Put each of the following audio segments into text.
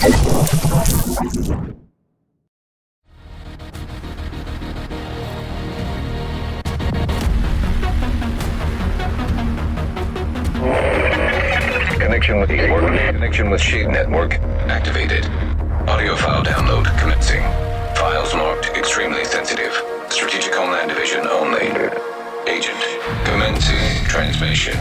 Connection with Shade Network activated. Audio file download commencing. Files marked extremely sensitive. Strategic Homeland Division only. Agent, commencing transmission.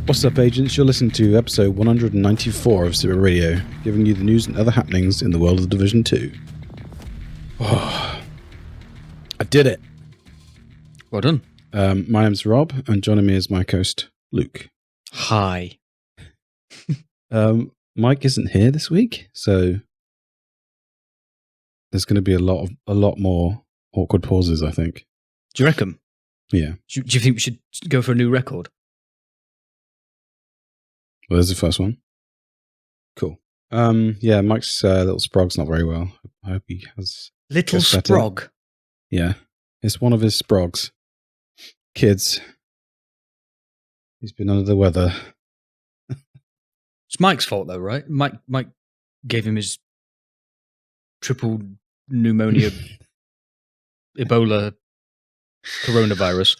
What's up, agents? You're listening to episode 194 of SITREP Radio, giving you the news and other happenings in the world of Division 2. Oh, I did it. Well done. My name's Rob, and joining me is my host, Luke. Hi. Mike isn't here this week, so there's going to be a lot more awkward pauses, I think. Do you reckon? Yeah. Do you think we should go for a new record? Well, there's the first one. Cool. Yeah, Mike's little sprog's not very well. I hope he has... Little sprog? Yeah. It's one of his sprogs. Kids. He's been under the weather. It's Mike's fault, though, right? Mike gave him his triple pneumonia, Ebola, coronavirus.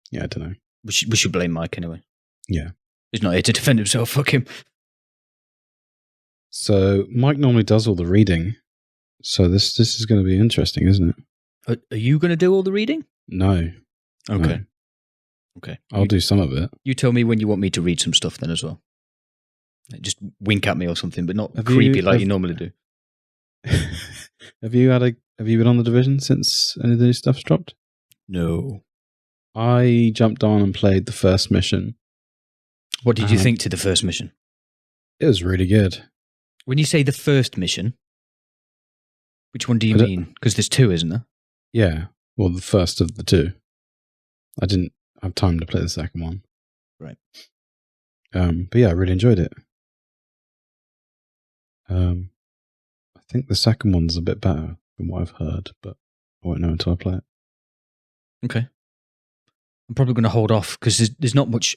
Yeah, I don't know. We should blame Mike anyway. Yeah. He's not here to defend himself, fuck him. So, Mike normally does all the reading. So this is going to be interesting, isn't it? Are you going to do all the reading? No. Okay. No. Okay. I'll do some of it. You tell me when you want me to read some stuff then as well. Just wink at me or something, but not creepy like you normally do. Have you been on the Division since any of the new stuff's dropped? No. I jumped on and played the first mission. What did you think to the first mission? It was really good. When you say the first mission, which one do you mean? Because there's two, isn't there? Yeah. Well, the first of the two. I didn't have time to play the second one. Right. But yeah, I really enjoyed it. I think the second one's a bit better from what I've heard, but I won't know until I play it. Okay. I'm probably going to hold off because there's not much,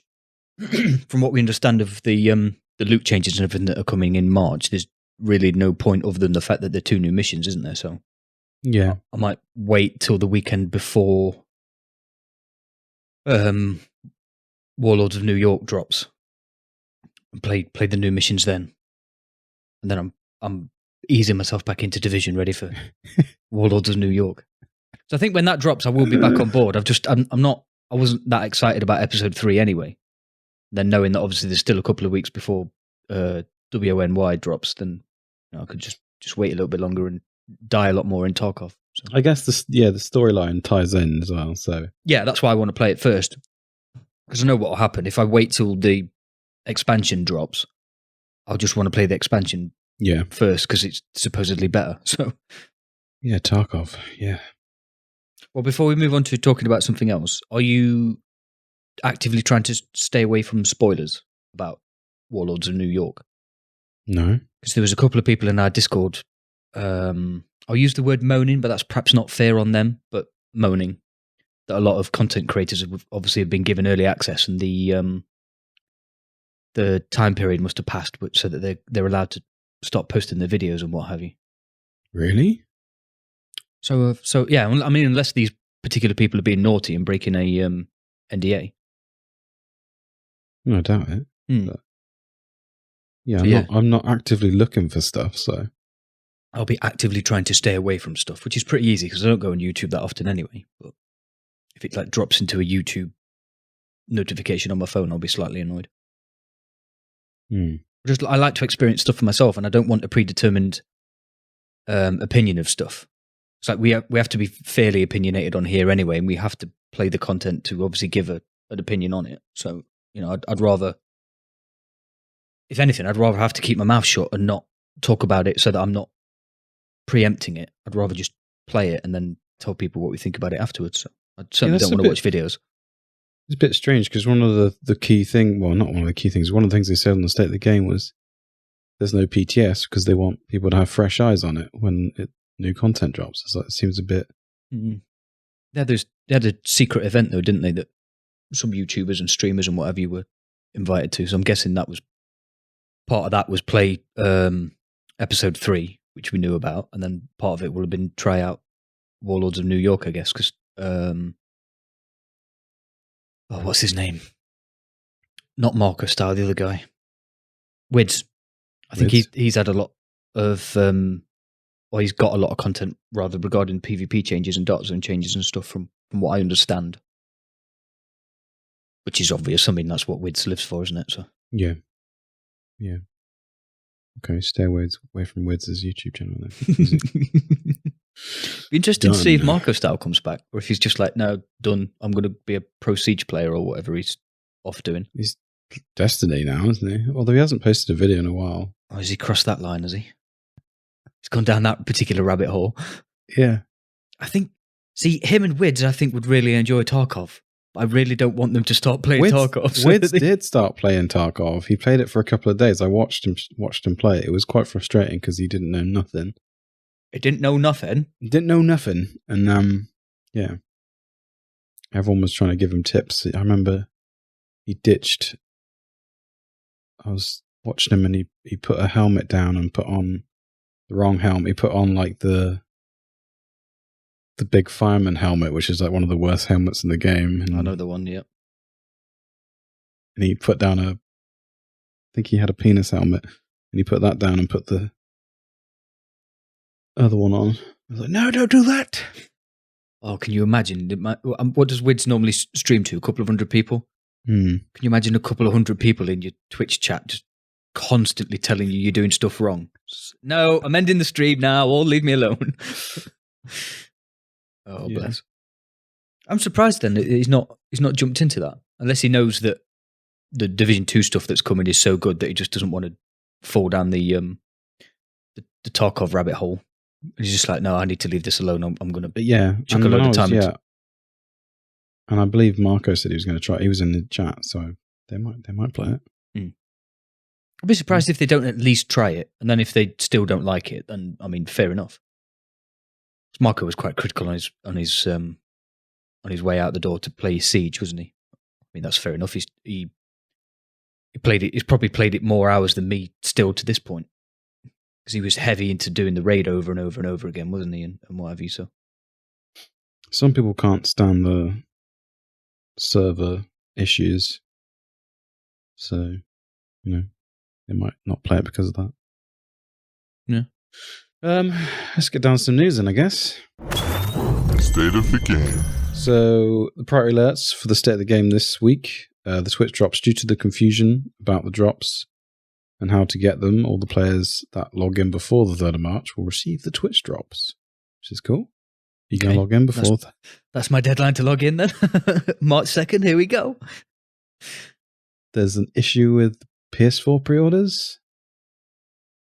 from what we understand of the loot changes and everything that are coming in March. There's really no point other than the fact that there are two new missions, isn't there? So yeah, I might wait till the weekend before Warlords of New York drops and play the new missions then, and then I'm easing myself back into Division, ready for Warlords of New York. So I think when that drops, I will be back on board. I wasn't that excited about episode 3 anyway. Then knowing that obviously there's still a couple of weeks before WONY drops, then I could just wait a little bit longer and die a lot more in Tarkov. So. I guess the storyline ties in as well. So yeah, that's why I want to play it first, because I know what will happen if I wait till the expansion drops. I'll just want to play the expansion first because it's supposedly better. So yeah, Tarkov. Yeah. Well, before we move on to talking about something else, are you actively trying to stay away from spoilers about Warlords of New York? No. Because there was a couple of people in our Discord, I'll use the word moaning, but that's perhaps not fair on them, but moaning, that a lot of content creators have obviously been given early access and the time period must have passed, but so that they're allowed to stop posting their videos and what have you. Really? So yeah, I mean, unless these particular people are being naughty and breaking a NDA. No, I doubt it. But yeah, I'm not actively looking for stuff, so I'll be actively trying to stay away from stuff, which is pretty easy because I don't go on YouTube that often anyway. But if it like drops into a YouTube notification on my phone, I'll be slightly annoyed. I like to experience stuff for myself, and I don't want a predetermined opinion of stuff. It's like we have to be fairly opinionated on here anyway, and we have to play the content to obviously give an opinion on it. So I'd rather, if anything, I'd rather have to keep my mouth shut and not talk about it so that I'm not preempting it. I'd rather just play it and then tell people what we think about it afterwards. So I certainly don't want to watch videos. It's a bit strange because one of the key thing, well, not one of the key things, one of the things they said on the State of the Game was there's no PTS because they want people to have fresh eyes on it when new content drops. It's like, it seems a bit... Mm-hmm. They had a secret event though, didn't they, that some YouTubers and streamers and whatever you were invited to. So I'm guessing that was part of that was play episode 3, which we knew about, and then part of it will have been try out Warlords of New York, I guess, because what's his name? Not Marco Style, the other guy. Wids. I think he's had a lot of, he's got a lot of content rather regarding PvP changes and dot zone changes and stuff from what I understand. Which is obvious. I mean, that's what Wids lives for, isn't it? So yeah. Okay, stay away from Wids' YouTube channel then. Be interesting to see if Marco Style comes back, or if he's just like, no, done. I'm going to be a pro Siege player or whatever he's off doing. He's Destiny now, isn't he? Although he hasn't posted a video in a while. Oh, has he crossed that line? Has he? He's gone down that particular rabbit hole. Yeah, I think. See, him and Wids, I think, would really enjoy Tarkov. I really don't want them to start playing Tarkov. So Wids did start playing Tarkov. He played it for a couple of days. I watched him play it. It was quite frustrating because he didn't know nothing. He didn't know nothing? He didn't know nothing. And, yeah. Everyone was trying to give him tips. I remember he ditched. I was watching him and he put a helmet down and put on the wrong helmet. He put on like the big fireman helmet, which is like one of the worst helmets in the game. And, I know the one, yeah. And he put down I think he had a penis helmet, and he put that down and put the other one on. I was like, no, don't do that. Oh, can you imagine? What does Wids normally stream to? A couple of hundred people? Can you imagine a couple of hundred people in your Twitch chat just constantly telling you you're doing stuff wrong? No, I'm ending the stream now, or leave me alone. Oh, yeah. Bless. I'm surprised then that he's not jumped into that, unless he knows that the Division 2 stuff that's coming is so good that he just doesn't want to fall down the Tarkov rabbit hole. He's just like, no, I need to leave this alone. I'm going to chuck a load of time into. And I believe Marco said he was going to try. He was in the chat, so they might play it. I'd be surprised if they don't at least try it, and then if they still don't like it, then I mean, fair enough. Marco was quite critical on his way out the door to play Siege, wasn't he? I mean, that's fair enough. He played it. He's probably played it more hours than me still to this point, because he was heavy into doing the raid over and over and over again, wasn't he? And what have you. So some people can't stand the server issues, so they might not play it because of that. Yeah. Let's get down to some news then, I guess. State of the game. So the priority alerts for the state of the game this week. The Twitch drops. Due to the confusion about the drops and how to get them, all the players that log in before the 3rd of March will receive the Twitch drops, which is cool. You can log in before. That's my deadline to log in then. March 2nd, here we go. There's an issue with PS4 pre-orders.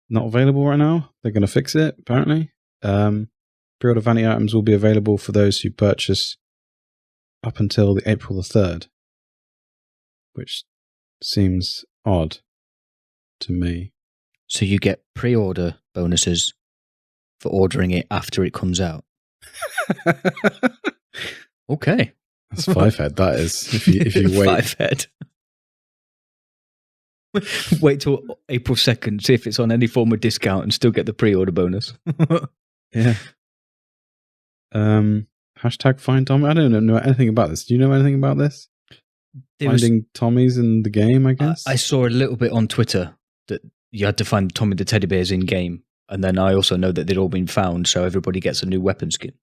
Not available right now. They're going to fix it, apparently. Pre-order vanity items will be available for those who purchase up until the April the 3rd, which seems odd to me. So you get pre-order bonuses for ordering it after it comes out. Okay. That's 5-head, that is. If you wait. 5-head. Wait till April 2nd, see if it's on any form of discount and still get the pre-order bonus. Yeah. Hashtag find Tommy. I don't know anything about this. Do you know anything about this? Finding Tommies in the game, I guess? I saw a little bit on Twitter that you had to find Tommy the teddy bears in game. And then I also know that they'd all been found, so everybody gets a new weapon skin.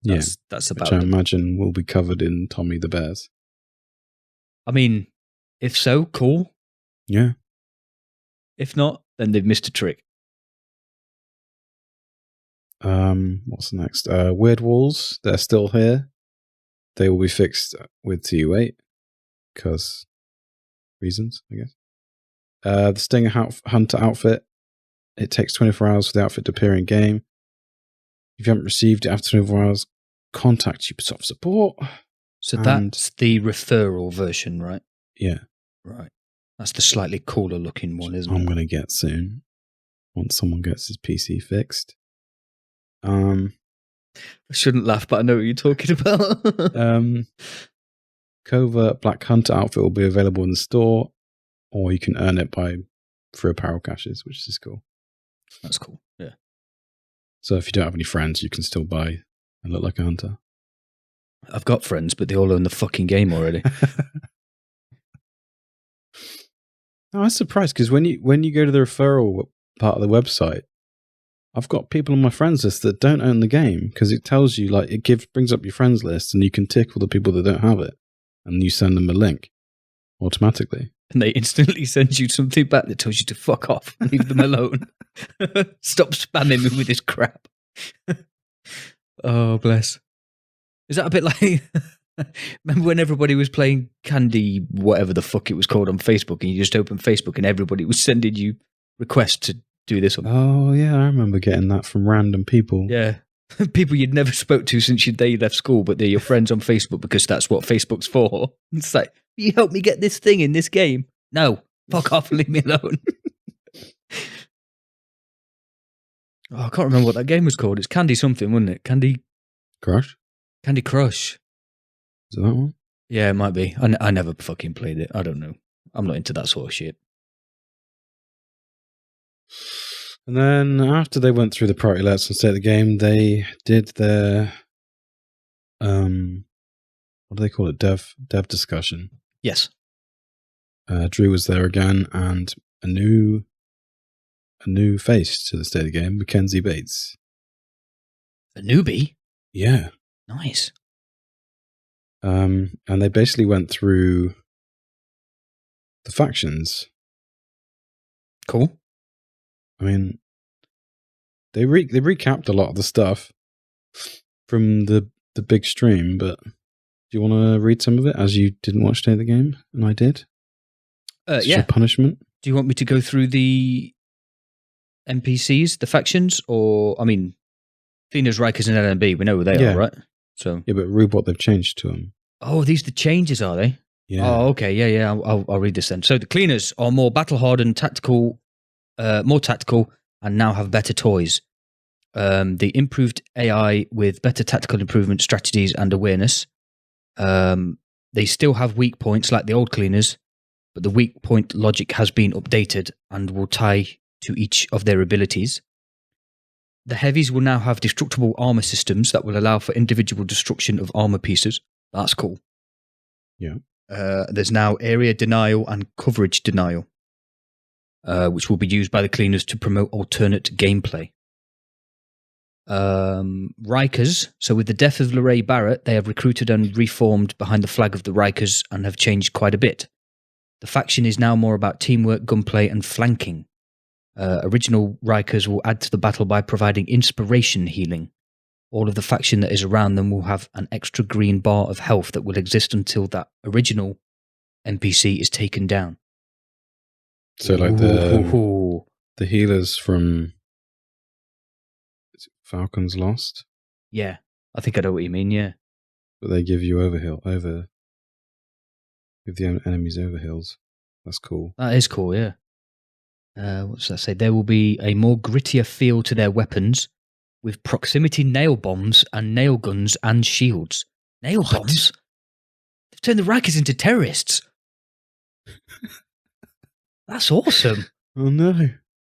That's about it. Which I imagine will be covered in Tommy the Bears. I mean, if so, cool. Yeah. If not, then they've missed a trick. What's next? Weird walls. They're still here. They will be fixed with TU8 because reasons, I guess. The Stinger Hunter outfit. It takes 24 hours for the outfit to appear in game. If you haven't received it after 24 hours, contact Ubisoft support. So that's the referral version, right? Yeah. Right. That's the slightly cooler looking one, isn't it? I'm going to get soon. Once someone gets his PC fixed. I shouldn't laugh, but I know what you're talking about. Covert Black Hunter outfit will be available in the store, or you can earn it by for apparel caches, which is cool. That's cool. Yeah. So if you don't have any friends, you can still buy and look like a hunter. I've got friends, but they all own the fucking game already. I was surprised because when you go to the referral part of the website, I've got people on my friends list that don't own the game because it tells you, like, it brings up your friends list and you can tick all the people that don't have it and you send them a link automatically. And they instantly send you something back that tells you to fuck off and leave them alone. Stop spamming me with this crap. Oh, bless. Is that a bit like... Remember when everybody was playing Candy, whatever the fuck it was called, on Facebook, and you just opened Facebook and everybody was sending you requests to do this one? Oh, yeah, I remember getting that from random people. Yeah. People you'd never spoke to since they left school, but they're your friends on Facebook because that's what Facebook's for. It's like, you help me get this thing in this game? No. Fuck off and leave me alone. Oh, I can't remember what that game was called. It's Candy something, wasn't it? Candy Crush? Candy Crush. Is it that one? Yeah, it might be. I never fucking played it. I don't know. I'm not into that sort of shit. And then after they went through the priority alerts and state the game, they did their what do they call it? Dev discussion. Yes. Drew was there again, and a new face to the state of the game, Mackenzie Bates. A newbie? Yeah. Nice. And they basically went through the factions. Cool. I mean, they recapped a lot of the stuff from the big stream, but do you want to read some of it as you didn't watch Day of the Game and I did? It's Yeah. your punishment. Do you want me to go through the NPCs, the factions, or, I mean, Cleaners, Rikers, and LMB, we know who they are, right? So yeah, but read what they've changed to them. Oh, these the changes, are they? Yeah. Oh, okay. Yeah. I'll read this then. So the Cleaners are more battle-hardened, more tactical, and now have better toys. The improved AI with better tactical improvement strategies and awareness. They still have weak points like the old Cleaners, but the weak point logic has been updated and will tie to each of their abilities. The Heavies will now have destructible armor systems that will allow for individual destruction of armor pieces. That's cool. Yeah. There's now area denial and coverage denial, which will be used by the Cleaners to promote alternate gameplay. Rikers. So with the death of Lorraine Barrett, they have recruited and reformed behind the flag of the Rikers and have changed quite a bit. The faction is now more about teamwork, gunplay, and flanking. Original Rikers will add to the battle by providing inspiration healing. All of the faction that is around them will have an extra green bar of health that will exist until that original NPC is taken down. So like the healers from Falcon's Lost? Yeah, I think I know what you mean, yeah. But they give you give the enemies overhills. That's cool. That is cool, yeah. What does that say? There will be a more grittier feel to their weapons with proximity nail bombs and nail guns and shields. Nail bombs? They've turned the Rikers into terrorists. That's awesome. Oh no.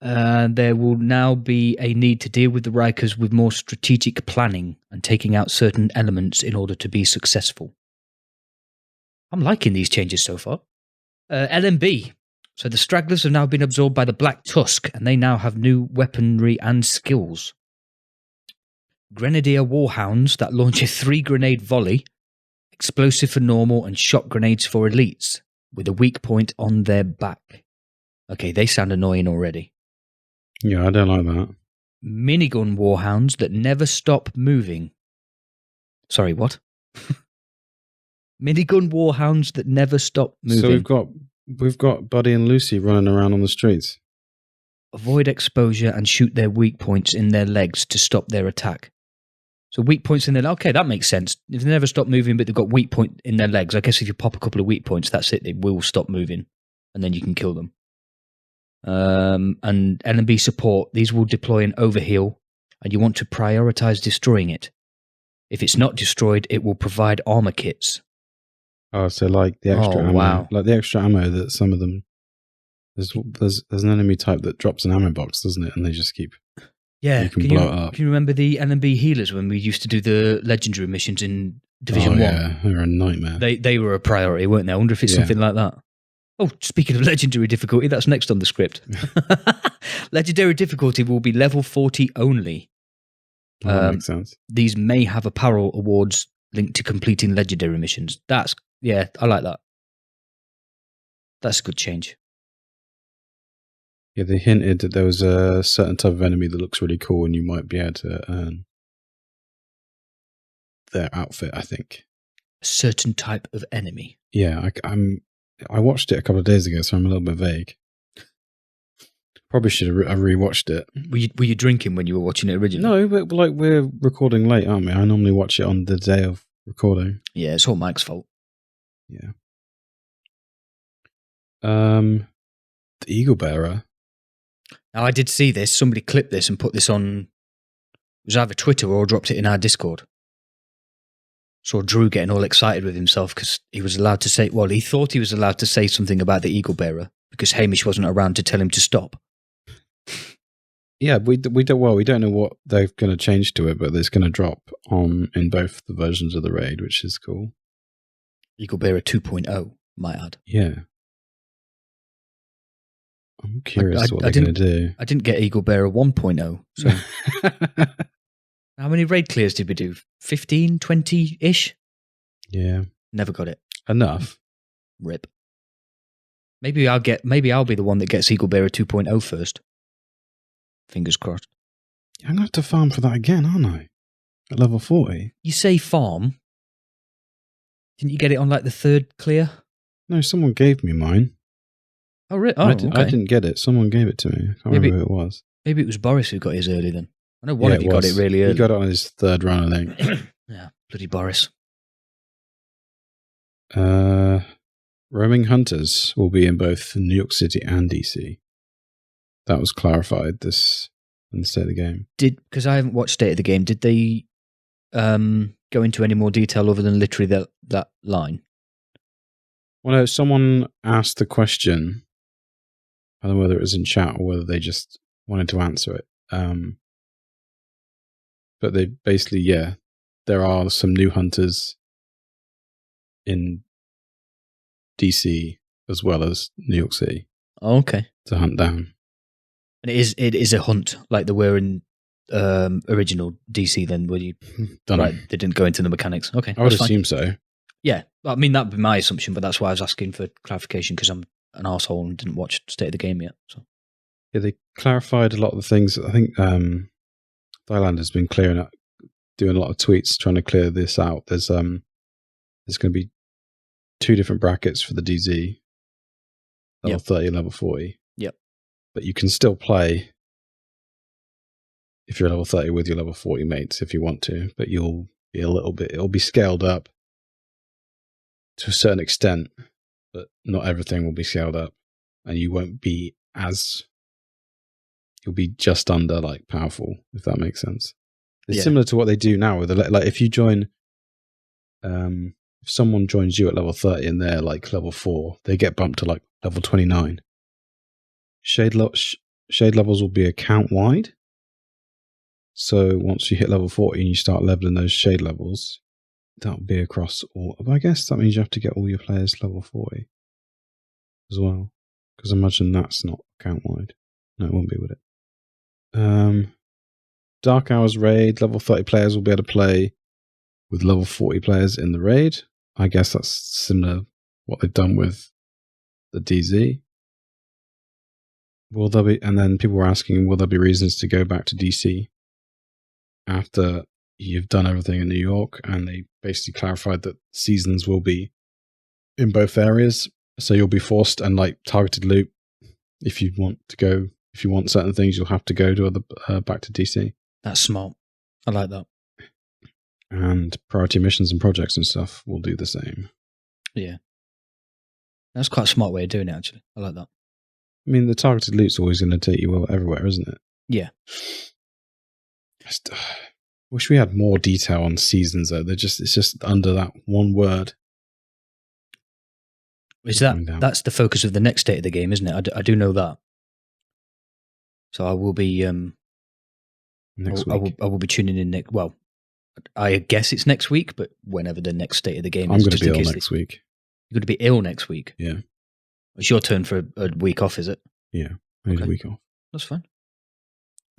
There will now be a need to deal with the Rikers with more strategic planning and taking out certain elements in order to be successful. I'm liking these changes so far. LMB. So the stragglers have now been absorbed by the Black Tusk, and they now have new weaponry and skills. Grenadier Warhounds that launch a 3-grenade volley, explosive for normal and shock grenades for elites, with a weak point on their back. Okay, they sound annoying already. Yeah, I don't like that. Minigun Warhounds that never stop moving. Sorry, what? Minigun Warhounds that never stop moving. So we've got Buddy and Lucy running around on the streets. Avoid exposure and shoot their weak points in their legs to stop their attack. So weak points in their... Okay, that makes sense. If they never stop moving, but they've got weak point in their legs, I guess if you pop a couple of weak points, that's it. They will stop moving, and then you can kill them. And LMB support, these will deploy an overheal, and you want to prioritize destroying it. If it's not destroyed, it will provide armor kits. Oh, so like the extra ammo, wow. like the extra ammo that some of them There's an enemy type that drops an ammo box, doesn't it? And they just keep... Yeah, you can blow it up. Can you remember the NMB healers when we used to do the legendary missions in Division 1? Yeah, they were a nightmare. They were a priority, weren't they? I wonder if it's something like that. Oh, speaking of legendary difficulty, that's next on the script. Legendary difficulty will be level 40 only. That makes sense. These may have apparel awards linked to completing legendary missions. I like that. That's a good change. Yeah, they hinted that there was a certain type of enemy that looks really cool and you might be able to earn their outfit, I think. A certain type of enemy? Yeah, I watched it a couple of days ago, so I'm a little bit vague. Probably should have rewatched it. Were you drinking when you were watching it originally? No, but like we're recording late, aren't we? I normally watch it on the day of recording. Yeah, it's all Mike's fault. Yeah. The Eagle Bearer. Now, I did see this. Somebody clipped this and put this on. It was either Twitter or dropped it in our Discord. Saw Drew getting all excited with himself because he was allowed to say. Well, he thought he was allowed to say something about the Eagle Bearer because Hamish wasn't around to tell him to stop. Yeah, we don't know what they're going to change to it, but it's going to drop in both the versions of the raid, which is cool. Eagle Bearer 2.0, might add. Yeah. I'm curious what they're going to do. I didn't get Eagle Bearer 1.0. So how many raid clears did we do? 15, 20-ish? Yeah. Never got it. Enough. Rip. Maybe I'll be the one that gets Eagle Bearer 2.0 first. Fingers crossed. I'm going to have to farm for that again, aren't I? At level 40. You say farm. Didn't you get it on like the third clear? No, someone gave me mine. Oh, really? I didn't get it. Someone gave it to me. I can't remember who it was. Maybe it was Boris who got his early then. I know one of you got it really early. He got it on his third run, I think. Yeah, bloody Boris. Roaming Hunters will be in both New York City and DC. That was clarified in the state of the game. Because I haven't watched State of the Game, did they go into any more detail other than literally that line? Well, no, someone asked the question. I don't know whether it was in chat or whether they just wanted to answer it. But they basically, there are some new hunters in DC as well as New York City. Oh, okay. To hunt down. And it is a hunt like they were in original DC then, were you? Right, they didn't go into the mechanics. Okay. I would assume so. Yeah. I mean, that would be my assumption, but that's why I was asking for clarification because I'm an arsehole and didn't watch State of the Game yet. So. Yeah, they clarified a lot of the things. I think Thailand has been clearing up, doing a lot of tweets trying to clear this out. There's going to be 2 different brackets for the DZ, level 30 and level 40. Yep. But you can still play if you're level 30 with your level 40 mates if you want to, but you'll be it'll be scaled up to a certain extent, but not everything will be scaled up, and you won't be you'll be just under like powerful, if that makes sense. It's similar to what they do now with like if you join, if someone joins you at level 30 and they're like level 4, they get bumped to like level 29. Shade levels will be account wide. So once you hit level 40 and you start leveling those shade levels, that'll be across all. I guess that means you have to get all your players level 40 as well. Because I imagine that's not account wide. No, it won't be, would it? Dark Hours raid, level 30 players will be able to play with level 40 players in the raid. I guess that's similar to what they've done with the DZ. Will there be, and then people were asking, will there be reasons to go back to DC after you've done everything in New York? And they basically clarified that seasons will be in both areas. So you'll be forced and like targeted loot. If you want certain things, you'll have to go to back to DC. That's smart. I like that. And priority missions and projects and stuff will do the same. Yeah. That's quite a smart way of doing it, actually. I like that. I mean, the targeted loot's always going to take you everywhere, isn't it? Yeah. Just wish we had more detail on seasons, though. It's just under that one word. Is that's the focus of the next state of the game, isn't it? I do know that. So I will be next week. I will be tuning in next. Well, I guess it's next week, but whenever the next state of the game I'm is. going to be ill next week. You're going to be ill next week. Yeah. It's your turn for a week off, is it? Yeah, I need a week off. That's fine.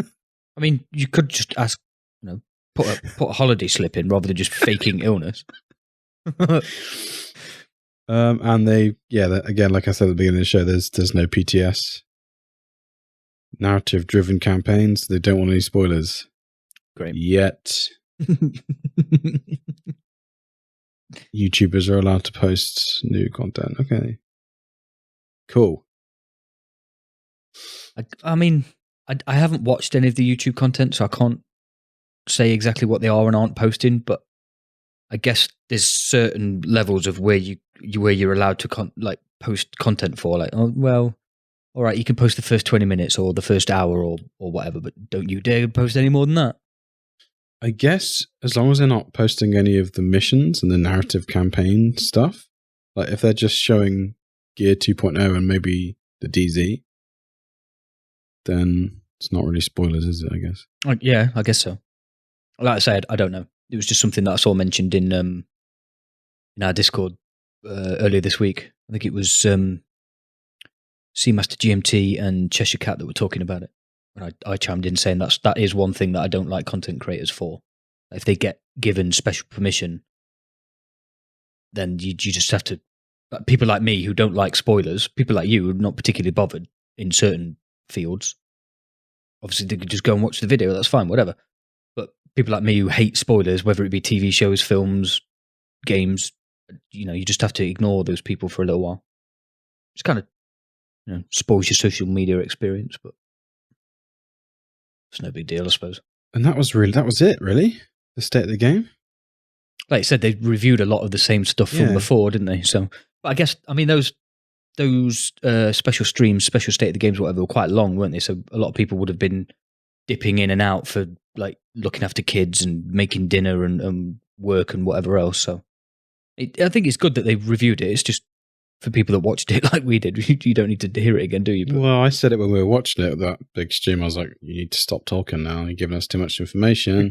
I mean, you could just ask, put a holiday slip in rather than just faking illness. And again, like I said at the beginning of the show, there's no PTS. Narrative-driven campaigns. They don't want any spoilers. Great. Yet. YouTubers are allowed to post new content. Okay. Cool. I mean, I haven't watched any of the YouTube content, so I can't say exactly what they are and aren't posting, but I guess there's certain levels of where you're allowed to post content for, like, oh, well, all right, you can post the first 20 minutes or the first hour or whatever, but don't you dare post any more than that. I guess as long as they're not posting any of the missions and the narrative campaign stuff, like if they're just showing Gear 2.0 and maybe the DZ, then it's not really spoilers, is it, I guess? Yeah, I guess so. Like I said, I don't know. It was just something that I saw mentioned in our Discord earlier this week. I think it was Seamaster GMT and Cheshire Cat that were talking about it. And I chimed in saying that is one thing that I don't like content creators for. If they get given special permission, then you just have to... People like me who don't like spoilers, people like you who are not particularly bothered in certain fields, obviously they could just go and watch the video, that's fine, whatever. But people like me who hate spoilers, whether it be TV shows, films, games, you just have to ignore those people for a little while. It's kind of spoils your social media experience, but it's no big deal, I suppose. And that was it, really? The state of the game? Like I said, they reviewed a lot of the same stuff from before, didn't they? So, but I guess, I mean, those special streams, special state of the games, whatever, were quite long, weren't they? So a lot of people would have been dipping in and out for like looking after kids and making dinner and work and whatever else. So I think it's good that they reviewed it. It's just for people that watched it like we did. You don't need to hear it again, do you? But, well, I said it when we were watching it, that big stream. I was like, you need to stop talking now. You're giving us too much information.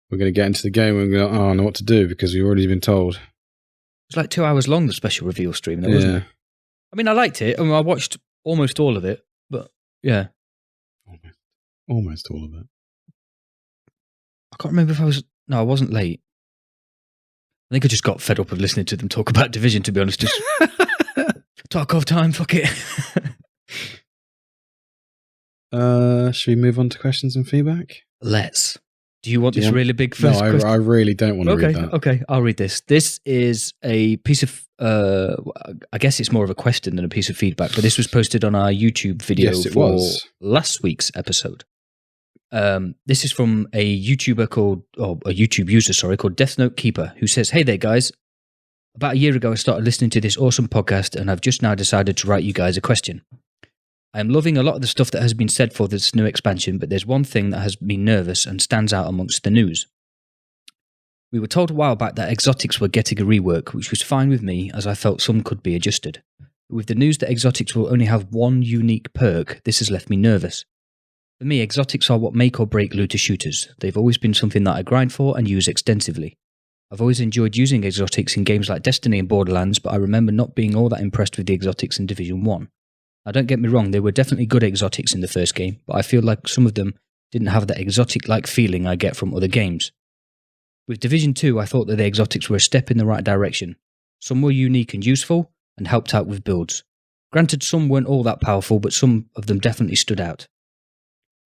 We're going to get into the game and go, I know what to do because we've already been told. It's like 2 hours long, the special reveal stream, though, wasn't it? I mean, I liked it. I watched almost all of it, but yeah. Almost all of it. I can't remember if I wasn't late. I think I just got fed up of listening to them talk about Division, to be honest. Just Tarkov time, fuck it. Should we move on to questions and feedback? Let's. Do you want this really big first question? No, I really don't want to read that. Okay, I'll read this. This is a piece of, I guess it's more of a question than a piece of feedback, but this was posted on our YouTube video for last week's episode. This is from a YouTube user called Death Note Keeper, who says, "Hey there, guys. About a year ago, I started listening to this awesome podcast, and I've just now decided to write you guys a question. I am loving a lot of the stuff that has been said for this new expansion, but there's one thing that has been nervous and stands out amongst the news. We were told a while back that exotics were getting a rework, which was fine with me, as I felt some could be adjusted. But with the news that exotics will only have one unique perk, this has left me nervous. For me, exotics are what make or break looter shooters. They've always been something that I grind for and use extensively. I've always enjoyed using exotics in games like Destiny and Borderlands, but I remember not being all that impressed with the exotics in Division 1. Now, don't get me wrong, they were definitely good exotics in the first game, but I feel like some of them didn't have that exotic-like feeling I get from other games. With Division 2, I thought that the exotics were a step in the right direction. Some were unique and useful, and helped out with builds. Granted, some weren't all that powerful, but some of them definitely stood out.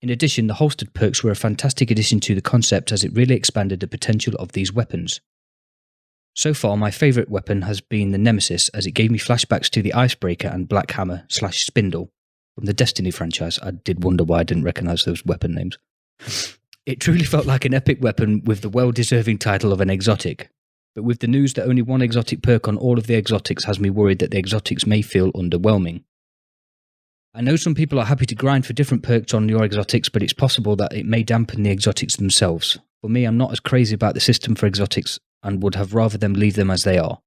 In addition, the holstered perks were a fantastic addition to the concept as it really expanded the potential of these weapons. So far, my favourite weapon has been the Nemesis, as it gave me flashbacks to the Icebreaker and Black Hammer / Spindle from the Destiny franchise. I did wonder why I didn't recognise those weapon names. It truly felt like an epic weapon with the well-deserving title of an exotic. But with the news that only one exotic perk on all of the exotics has me worried that the exotics may feel underwhelming. I know some people are happy to grind for different perks on your exotics, but it's possible that it may dampen the exotics themselves. For me, I'm not as crazy about the system for exotics and would have rather them leave them as they are.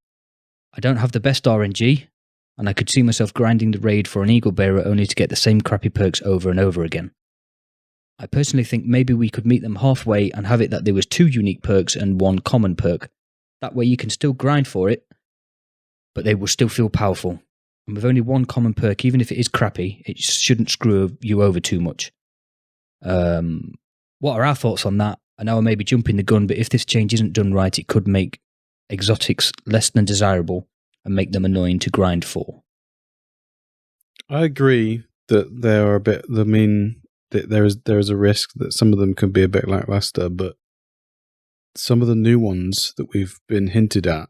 I don't have the best RNG, and I could see myself grinding the raid for an Eagle Bearer only to get the same crappy perks over and over again. I personally think maybe we could meet them halfway and have it that there was 2 unique perks and 1 common perk. That way you can still grind for it, but they will still feel powerful. And with only 1 common perk, even if it is crappy, it shouldn't screw you over too much. What are our thoughts on that? I know I may be jumping the gun, but if this change isn't done right, it could make exotics less than desirable and make them annoying to grind for. I agree that they are a bit. I mean, there is a risk that some of them can be a bit lackluster, but some of the new ones that we've been hinted at,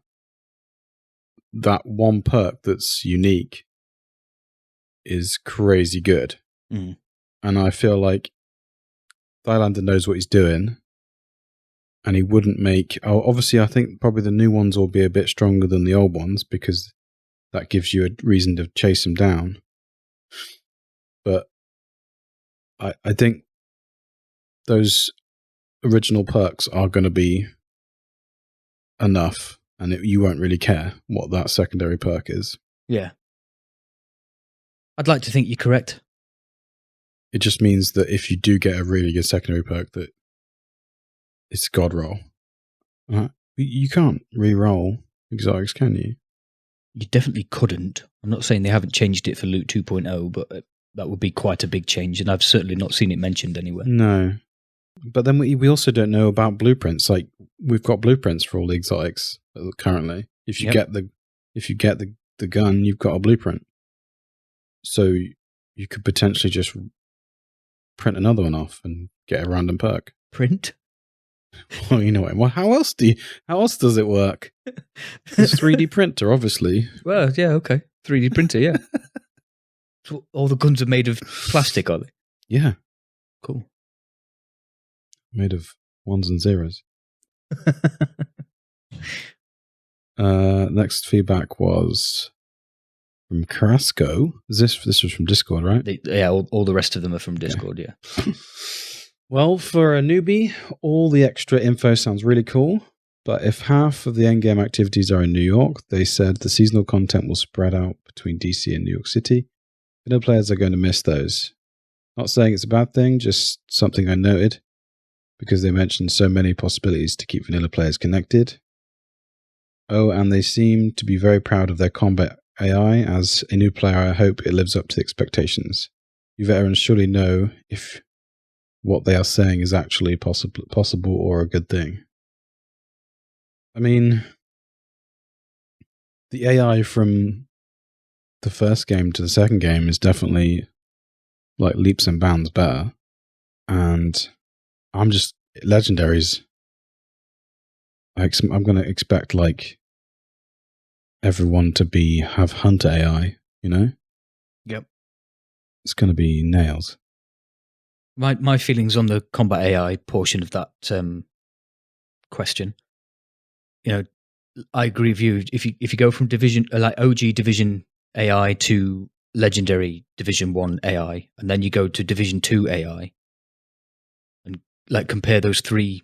that 1 perk that's unique is crazy good. Mm. And I feel like Thylander knows what he's doing, and he wouldn't make... obviously, I think probably the new ones will be a bit stronger than the old ones because that gives you a reason to chase them down. But I think those original perks are going to be enough, and you won't really care what that secondary perk is. Yeah. I'd like to think you're correct. It just means that if you do get a really good secondary perk, that it's God roll. You can't re-roll exotics, can you? You definitely couldn't. I'm not saying they haven't changed it for Loot 2.0, but that would be quite a big change, and I've certainly not seen it mentioned anywhere. No. But then we also don't know about blueprints. Like, we've got blueprints for all the exotics currently. If you get the gun, you've got a blueprint. So you could potentially just print another one off and get a random perk. Print? Well, you know what? Well, how else does it work? It's 3D printer, obviously. Well, yeah, okay. 3D printer, yeah. So all the guns are made of plastic, are they? Yeah. Cool. Made of 1s and 0s. Next feedback was from Carrasco. This was from Discord, right? All the rest of them are from Discord, yeah. Well, for a newbie, all the extra info sounds really cool, but if half of the endgame activities are in New York, they said the seasonal content will spread out between DC and New York City. Vanilla players are going to miss those. Not saying it's a bad thing, just something I noted, because they mentioned so many possibilities to keep vanilla players connected. Oh, and they seem to be very proud of their combat AI. As a new player, I hope it lives up to the expectations. You veterans surely know if what they are saying is actually possible or a good thing. I mean, the AI from the first game to the second game is definitely like leaps and bounds better. And I'm just legendaries. I'm going to expect like everyone to have hunter AI, you know? Yep. It's going to be nails. My feelings on the combat AI portion of that question. You know, I agree with you. If you go from Division like OG Division AI to Legendary Division 1 AI, and then you go to Division 2 AI, and like compare those 3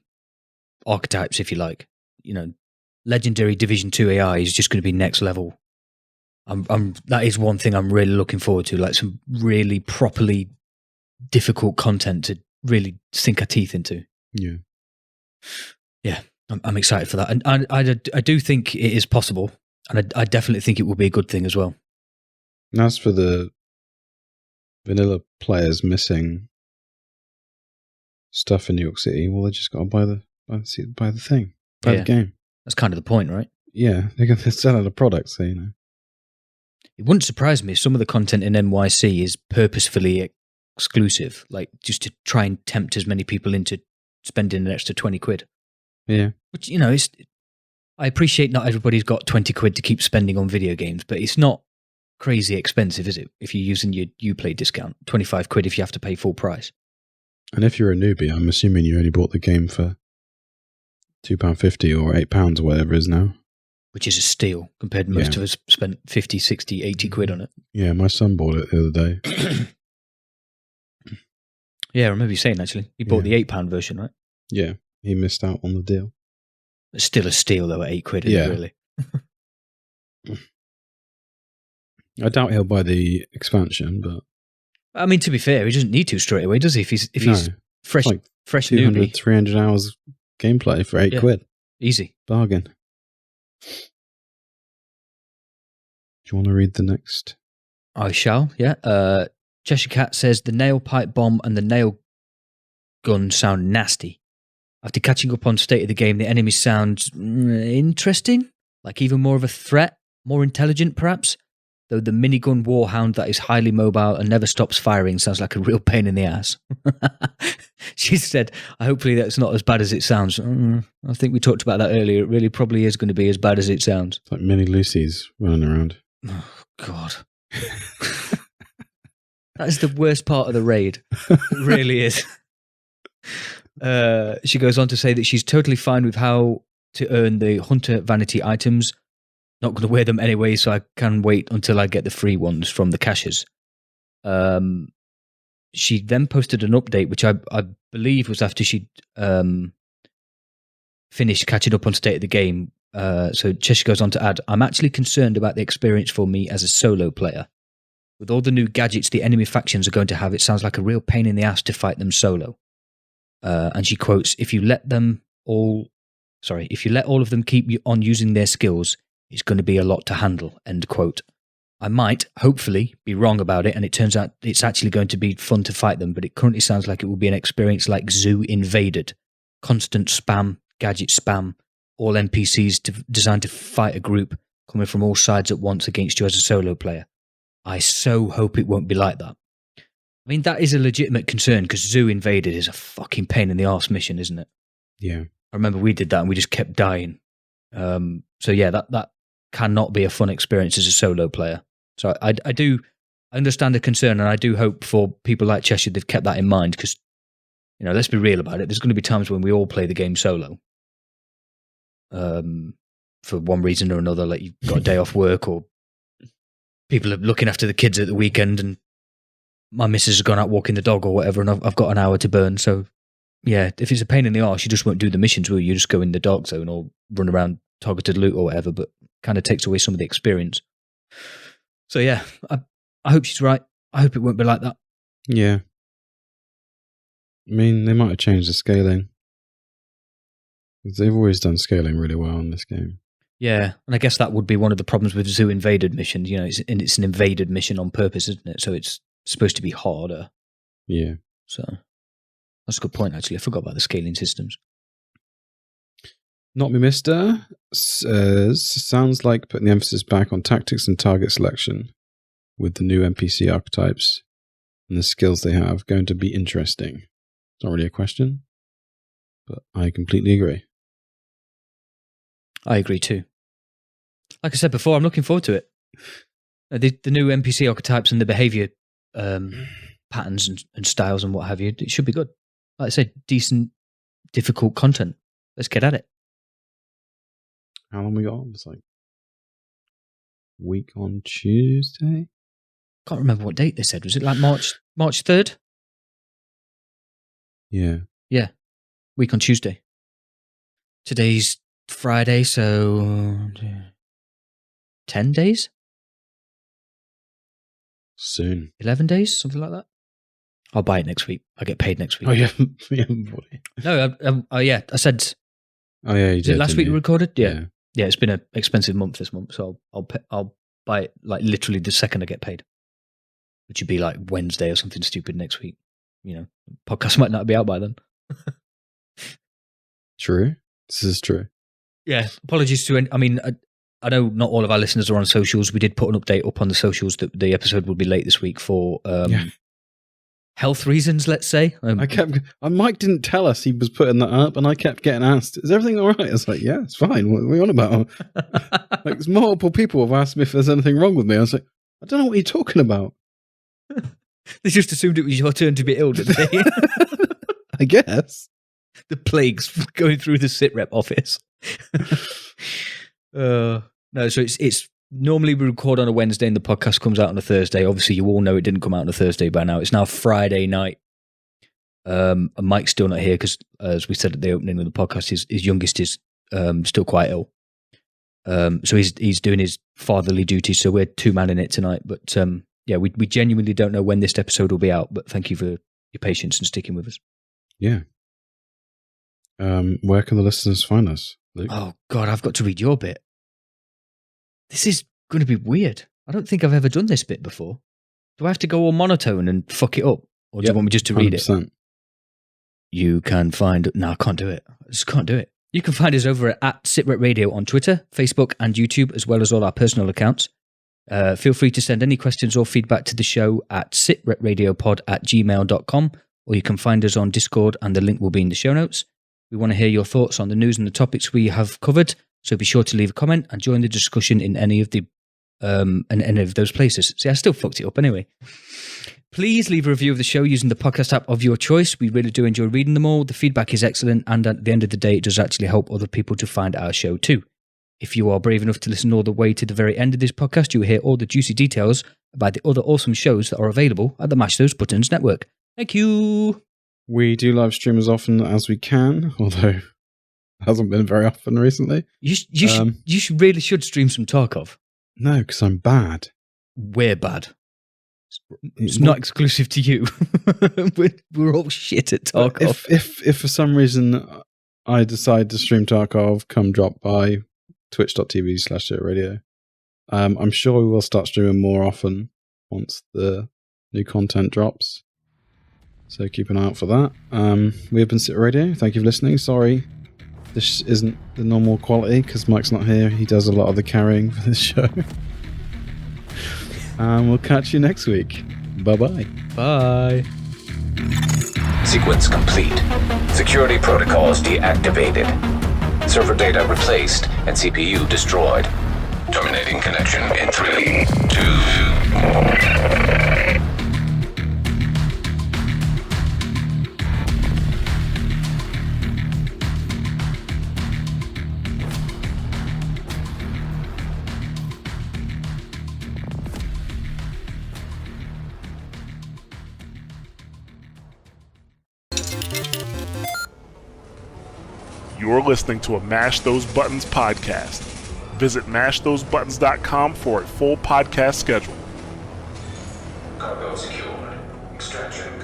archetypes, if you like, you know, Legendary Division 2 AI is just going to be next level. That is one thing I'm really looking forward to, like some really properly difficult content to really sink our teeth into. Yeah, I'm excited for that, and I do think it is possible, and I definitely think it will be a good thing as well. And as for the vanilla players missing stuff in New York City, well, they just got to buy the thing, buy the game. That's kind of the point, right? Yeah, they're selling the product, so you know. It wouldn't surprise me if some of the content in NYC is purposefully exclusive, like just to try and tempt as many people into spending an extra 20 quid. Yeah. Which, you know, I appreciate not everybody's got 20 quid to keep spending on video games, but it's not crazy expensive, is it? If you're using your Uplay discount, 25 quid if you have to pay full price. And if you're a newbie, I'm assuming you only bought the game for £2.50 or £8 or whatever it is now. Which is a steal compared to most of us spent 50, 60, 80 quid on it. Yeah, my son bought it the other day. Yeah, I remember you saying, actually. He bought the £8 version, right? Yeah, he missed out on the deal. It's still a steal, though, at 8 quid, isn't it, really? I doubt he'll buy the expansion, but I mean, to be fair, he doesn't need to straight away, does he? If he's fresh, like fresh 200, newbie, 300 hours gameplay for £8. Easy. Bargain. Do you want to read the next? I shall, yeah. Cheshire Cat says, the nail pipe bomb and the nail gun sound nasty. After catching up on state of the game, the enemies sound interesting, like even more of a threat, more intelligent perhaps, though the minigun warhound that is highly mobile and never stops firing sounds like a real pain in the ass. She said, hopefully that's not as bad as it sounds. I think we talked about that earlier. It really probably is going to be as bad as it sounds. It's like mini Lucy's running around. Oh, God. That is the worst part of the raid. It really is. She goes on to say that she's totally fine with how to earn the Hunter vanity items. Not going to wear them anyway, so I can wait until I get the free ones from the caches. She then posted an update, which I believe was after she'd finished catching up on state of the game. So Cheshire goes on to add, I'm actually concerned about the experience for me as a solo player. With all the new gadgets the enemy factions are going to have, it sounds like a real pain in the ass to fight them solo. And she quotes, if you let all of them keep on using their skills, it's going to be a lot to handle, end quote. I might, hopefully, be wrong about it, and it turns out it's actually going to be fun to fight them, but it currently sounds like it will be an experience like Zoo Invaded. Constant spam, gadget spam, all NPCs designed to fight a group coming from all sides at once against you as a solo player. I so hope it won't be like that. I mean, that is a legitimate concern, because Zoo Invaded is a fucking pain in the arse mission, isn't it? Yeah. I remember we did that and we just kept dying. So yeah, that cannot be a fun experience as a solo player. So I understand the concern, and I do hope for people like Cheshire they've kept that in mind, because, you know, let's be real about it. There's going to be times when we all play the game solo. For one reason or another, like you've got a day off work, or people are looking after the kids at the weekend, and my missus has gone out walking the dog or whatever, and I've got an hour to burn. So yeah, if it's a pain in the arse, you just won't do the missions, will you? You just go in the dark zone or run around targeted loot or whatever, but kind of takes away some of the experience. So yeah, I hope she's right. I hope it won't be like that. Yeah. I mean, they might have changed the scaling. They've always done scaling really well in this game. Yeah, and I guess that would be one of the problems with Zoo Invaded missions. You know, it's an invaded mission on purpose, isn't it? So it's supposed to be harder. Yeah. So that's a good point, actually. I forgot about the scaling systems. Not Me Mister sounds like putting the emphasis back on tactics and target selection with the new NPC archetypes and the skills they have going to be interesting. It's not really a question, but I completely agree. I agree too. Like I said before, I'm looking forward to it. The new NPC archetypes and the behavior patterns and styles and what have you, it should be good. Like I said, decent, difficult content. Let's get at it. How long we got on? It's like week on Tuesday? Can't remember what date they said. Was it like March 3rd? Yeah. Yeah. Week on Tuesday. Today's Friday, so 10 days? Soon. 11 days? Something like that? I'll buy it next week. I get paid next week. Oh, yeah. Boy. No, I said... Oh, yeah, you did. Last week we recorded? Yeah. Yeah, it's been an expensive month this month, so I'll buy it like literally the second I get paid, which would be like Wednesday or something stupid next week. You know, podcast might not be out by then. True. This is true. Yeah, apologies to... I mean, I know not all of our listeners are on socials. We did put an update up on the socials that the episode will be late this week for health reasons, let's say. Mike didn't tell us he was putting that up, and I kept getting asked, is everything all right? I was like, yeah, it's fine. What are we on about? Like, multiple people have asked me if there's anything wrong with me. I was like, I don't know what you're talking about. They just assumed it was your turn to be ill, didn't they? I guess. The plague's going through the SITREP office. No, so it's normally we record on a Wednesday and the podcast comes out on a Thursday. Obviously, you all know it didn't come out on a Thursday by now. It's now Friday night. And Mike's still not here because, as we said at the opening of the podcast, his youngest is still quite ill. So he's doing his fatherly duties, so we're 2-man in it tonight. But we genuinely don't know when this episode will be out, but thank you for your patience and sticking with us. Yeah. Where can the listeners find us, Luke? Oh, God, I've got to read your bit. This is going to be weird. I don't think I've ever done this bit before. Do I have to go all monotone and fuck it up? Or do you want me just to read 100%. it? You can find... No, I can't do it. I just can't do it. You can find us over at SITREP Radio on Twitter, Facebook, and YouTube, as well as all our personal accounts. Feel free to send any questions or feedback to the show at sitrepradiopod@gmail.com, or you can find us on Discord, and the link will be in the show notes. We want to hear your thoughts on the news and the topics we have covered, so be sure to leave a comment and join the discussion in any of those places. See, I still fucked it up anyway. Please leave a review of the show using the podcast app of your choice. We really do enjoy reading them all. The feedback is excellent, and at the end of the day, it does actually help other people to find our show too. If you are brave enough to listen all the way to the very end of this podcast, you will hear all the juicy details about the other awesome shows that are available at the Mash Those Buttons Network. Thank you! We do live stream as often as we can, although it hasn't been very often recently. You really should stream some Tarkov. No, because I'm bad. We're bad. It's not exclusive to you. We're all shit at Tarkov. If for some reason I decide to stream Tarkov, come drop by twitch.tv/SITREP-Radio. I'm sure we will start streaming more often once the new content drops. So keep an eye out for that. We have been SITREP Radio. Thank you for listening. Sorry, this isn't the normal quality because Mike's not here. He does a lot of the carrying for this show. And we'll catch you next week. Bye-bye. Bye. Sequence complete. Security protocols deactivated. Server data replaced and CPU destroyed. Terminating connection in 3, 2, 1. You're listening to a Mash Those Buttons podcast. Visit mashthosebuttons.com for a full podcast schedule. Cargo secured. Extraction